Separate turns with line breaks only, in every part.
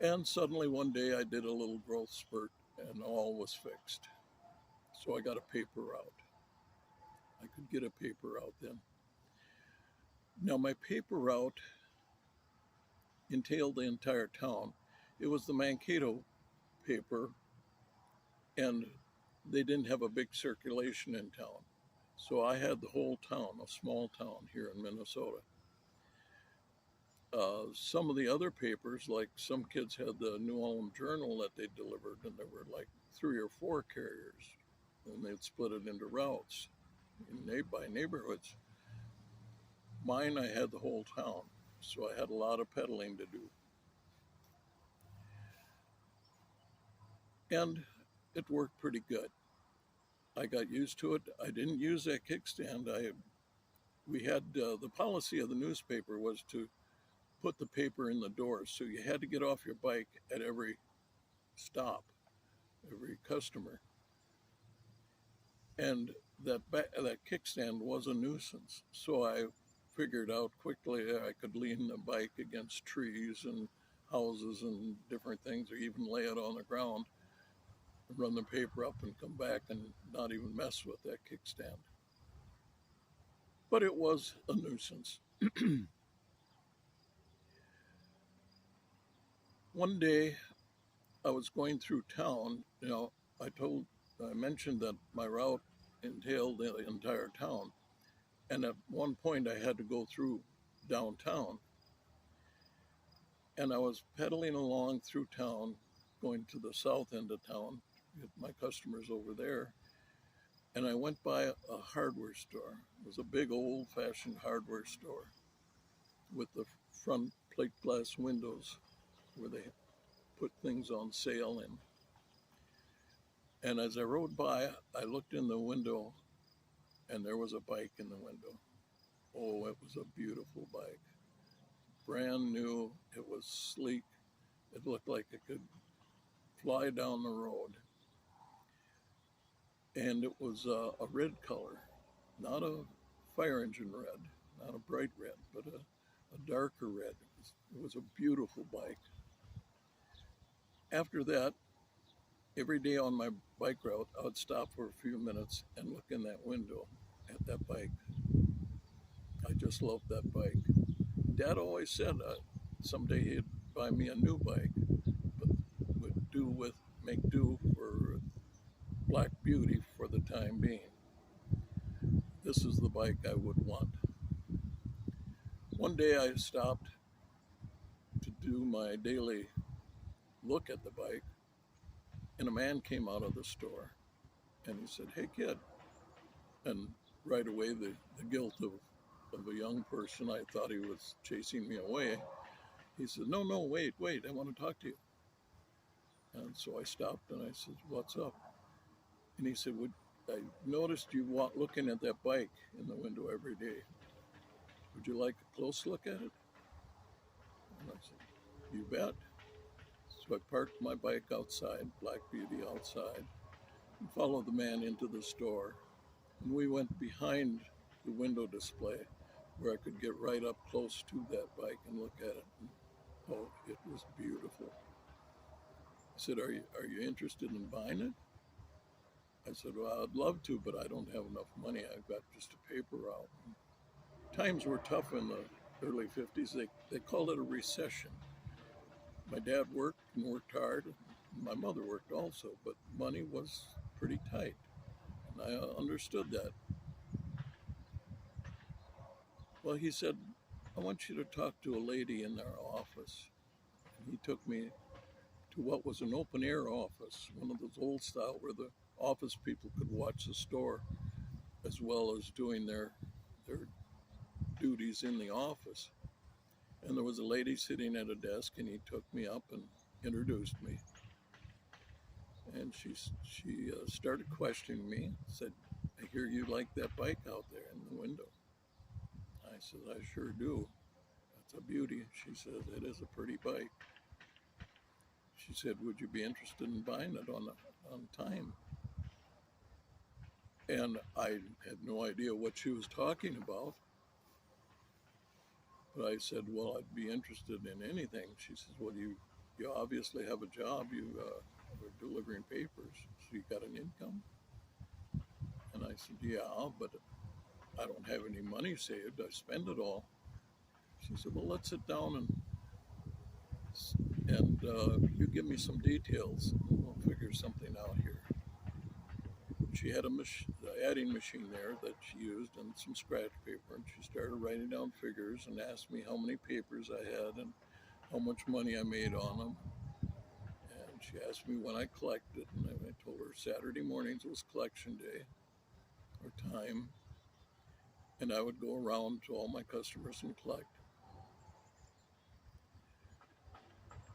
And suddenly one day I did a little growth spurt and all was fixed. So I got a paper route. I could get a paper route then. Now, my paper route entailed the entire town. It was the Mankato paper, and they didn't have a big circulation in town. So I had the whole town, a small town here in Minnesota. Some of the other papers, like some kids had the New Ulm Journal that they delivered, and there were like 3 or 4 carriers, and they'd split it into routes by neighborhoods. Mine, I had the whole town, so I had a lot of peddling to do. And it worked pretty good. I got used to it. I didn't use that kickstand. We had the policy of the newspaper was to put the paper in the doors, so you had to get off your bike at every stop, every customer, and that kickstand was a nuisance. So I figured out quickly I could lean the bike against trees and houses and different things, or even lay it on the ground, run the paper up and come back and not even mess with that kickstand. But it was a nuisance. One day I was going through town. I mentioned that my route entailed the entire town. And at one point I had to go through downtown. And I was pedaling along through town, going to the south end of town, get my customers over there. And I went by a hardware store. It was a big old fashioned hardware store with the front plate glass windows where they put things on sale in. And as I rode by, I looked in the window and there was a bike in the window. Oh, it was a beautiful bike. Brand new. It was sleek. It looked like it could fly down the road. And it was a red color, not a fire engine red, not a bright red, but a darker red. It was a beautiful bike. After that, every day on my bike route, I would stop for a few minutes and look in that window at that bike. I just loved that bike. Dad always said someday he'd buy me a new bike, but would make do for Black Beauty for the time being. This is the bike I would want. One day I stopped to do my daily look at the bike, and a man came out of the store and he said, "Hey kid." And right away, the guilt of a young person, I thought he was chasing me away. He said, "No, no, wait, I want to talk to you." And so I stopped and I said, "What's up?" And he said, I noticed you looking at that bike in the window every day. Would you like a close look at it? And I said, "You bet." So I parked my bike outside, Black Beauty outside, and followed the man into the store. And we went behind the window display where I could get right up close to that bike and look at it. And, oh, it was beautiful. I said, are you interested in buying it?" I said, "Well, I'd love to, but I don't have enough money. I've got just a paper route." Times were tough in the early 50s. They called it a recession. My dad worked and worked hard. My mother worked also, but money was pretty tight. And I understood that. Well, he said, "I want you to talk to a lady in our office." And he took me to what was an open air office, one of those old style where the office people could watch the store as well as doing their duties in the office. And there was a lady sitting at a desk, and he took me up and introduced me. And she started questioning me, said, "I hear you like that bike out there in the window." I said, "I sure do. That's a beauty." She says, "It is a pretty bike." She said, "Would you be interested in buying it on time?" And I had no idea what she was talking about. But I said, "Well, I'd be interested in anything." She says, "Well, you you obviously have a job. You are delivering papers, so you got an income. And I said, yeah, but I don't have any money saved. I spend it all. She said, well, let's sit down and you give me some details. And we'll figure something out here. She had a adding machine there that she used and some scratch paper, and she started writing down figures and asked me how many papers I had and how much money I made on them. And she asked me when I collected, and I told her Saturday mornings was collection day or time, and I would go around to all my customers and collect.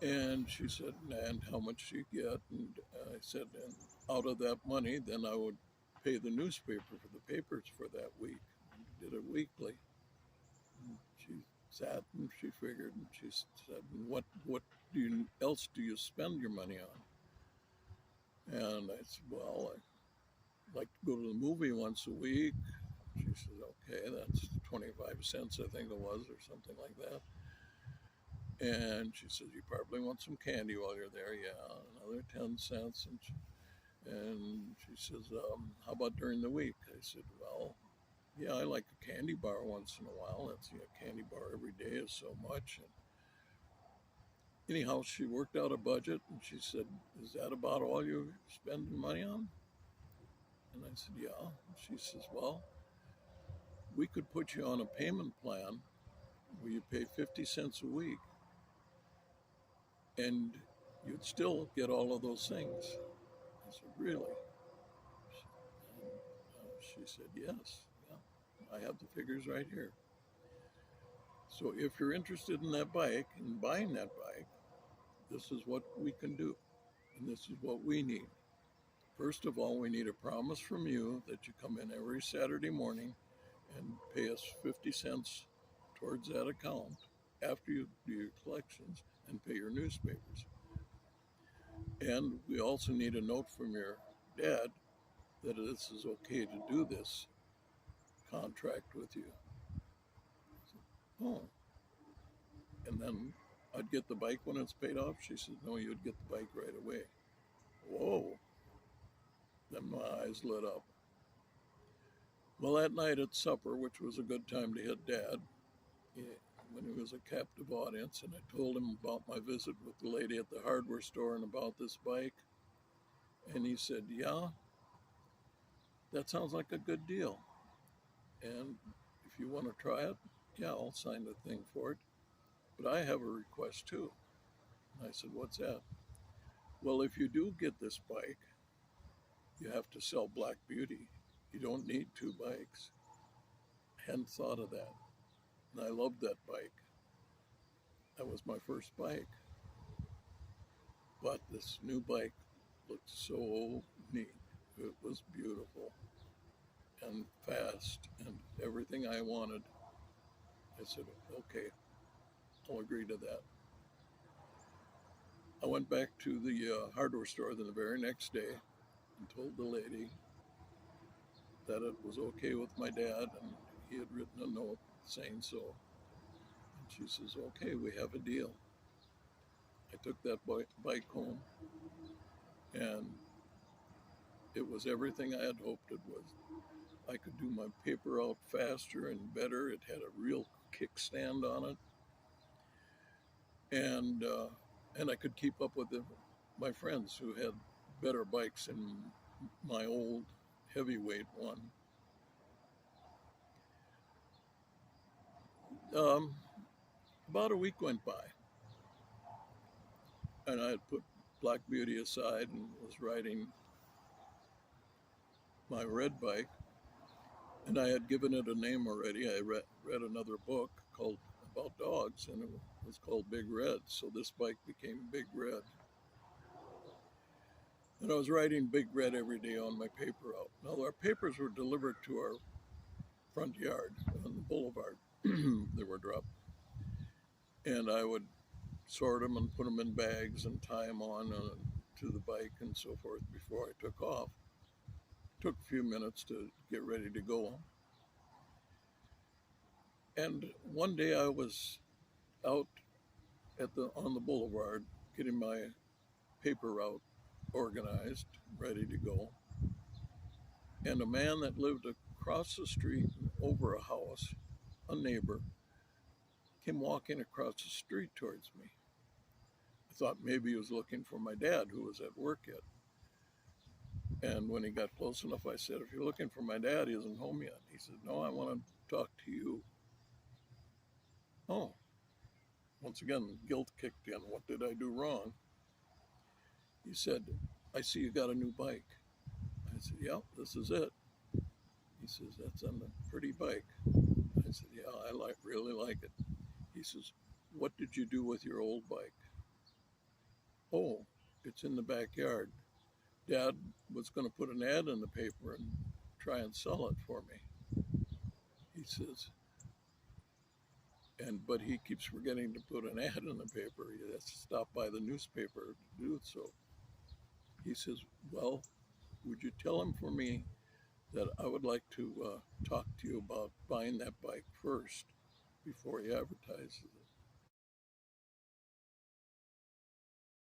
And she said, and how much do you get? And I said, and out of that money, then I would pay the newspaper for the papers for that week. Did it weekly. And she sat and she figured, and she said, what else do you spend your money on? And I said, well, I like to go to the movie once a week. She said, okay, that's 25 cents, I think it was, or something like that. And she said, you probably want some candy while you're there. Yeah, another 10 cents. And she says, how about during the week? I said, well, yeah, I like a candy bar once in a while. That's, a candy bar every day is so much. And anyhow, she worked out a budget and she said, is that about all you're spending money on? And I said, yeah. And she says, well, we could put you on a payment plan where you pay 50 cents a week and you'd still get all of those things. I said, really? She said, yes. Yeah, I have the figures right here. So if you're interested in that bike and buying that bike, this is what we can do. And this is what we need. First of all, we need a promise from you that you come in every Saturday morning and pay us 50 cents towards that account after you do your collections and pay your newspapers. And we also need a note from your dad that this is okay to do this contract with you. Oh, and then I'd get the bike when it's paid off. She said, no, you'd get the bike right away. Whoa. Then my eyes lit up. Well, that night at supper, which was a good time to hit Dad, when he was a captive audience, and I told him about my visit with the lady at the hardware store and about this bike. And he said, yeah, that sounds like a good deal. And if you want to try it, yeah, I'll sign the thing for it. But I have a request too. And I said, what's that? Well, if you do get this bike, you have to sell Black Beauty. You don't need two bikes. I hadn't thought of that. And I loved that bike. That was my first bike. But this new bike looked so neat. It was beautiful and fast and everything I wanted. I said, okay, I'll agree to that. I went back to the hardware store the very next day and told the lady that it was okay with my dad, and he had written a note saying so. And she says, okay, we have a deal. I took that bike home, and it was everything I had hoped it was. I could do my paper out faster and better. It had a real kickstand on it, and I could keep up with my friends who had better bikes than my old heavyweight one. About a week went by, and I had put Black Beauty aside and was riding my red bike, and I had given it a name already. I read another book called about dogs, and it was called Big Red, so this bike became Big Red. And I was riding Big Red every day on my paper out. Now, our papers were delivered to our front yard on the boulevard. They were dropped. And I would sort them and put them in bags and tie them on to the bike and so forth before I took off. It took a few minutes to get ready to go. And one day I was out on the boulevard getting my paper route organized, ready to go. And a man that lived across the street over a house, a neighbor, came walking across the street towards me. I thought maybe he was looking for my dad, who was at work yet. And when he got close enough, I said, "If you're looking for my dad, he isn't home yet." He said, "No, I want to talk to you." Oh, once again, guilt kicked in. What did I do wrong? He said, "I see you got a new bike." I said, "Yeah, this is it." He says, "That's on a pretty bike." I said, "Yeah, really like it." He says, "What did you do with your old bike?" "Oh, it's in the backyard. Dad was going to put an ad in the paper and try and sell it for me." He says, but he keeps forgetting to put an ad in the paper. He has to stop by the newspaper to do so. He says, "Well, would you tell him for me that I would like to talk to you about buying that bike first before he advertises it?"